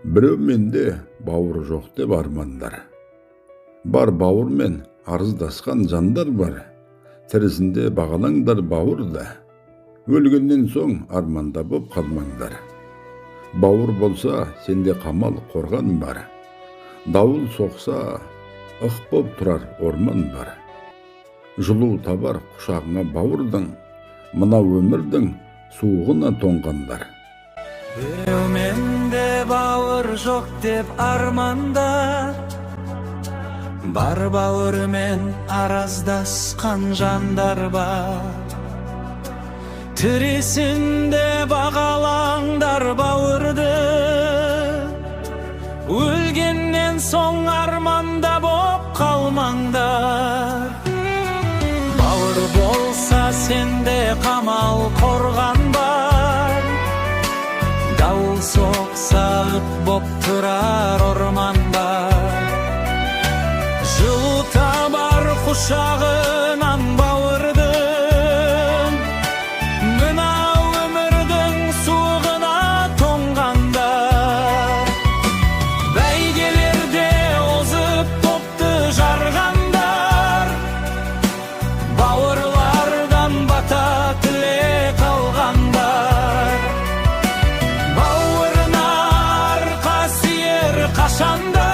Бирөө менде бауыр жоқ деп армандар. Бар бауыр мен арыздасқан жандар бар. Тірісінде бағалаңдар бауырда. Өлгеннен соң арманда боп қалмаңдар. Бауыр болса, сенде қамал қорған бар. Дауыл соқса, ық боп тұрар орман бар. Жылу табар құшағыңа бауырдың, мына өмірдің суығына тоңғандар. Біреу менде бауыр жоқ деп арманда, бар бауырмен араздасқан жандар бар. Тіресінде бағалаңдар бауырды, өлгеннен соң арманда боп қалмаңдар. Бауыр болса сенде қамал қорған бар, дауыл соқса ып боп тұрар орман бар. Жылу табар құшағынан бауырдың, мына өмірдің суығына тоңғандар. Бәйгелерде озып топты жарғандар, бауырлардан бата тілек алғандар. Бауырына арқа сүйер қашанда,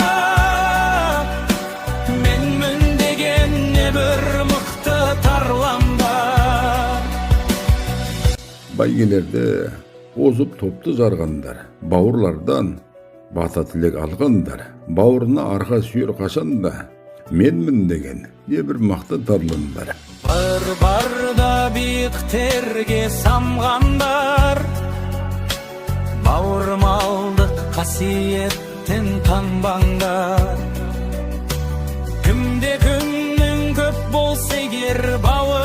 менмін деген небір мықты тарламда. Бәйгелерде озып топты жарғандар, бауырлардан бата тілек алғандар. Бауырына арқа сүйер қашанда, менмін деген небір мықты тарламдар. Барда биіктерге самғандар, бауырмалдық қасиеттен танбаңдар. Кімде күннің көп болса егер бауыр,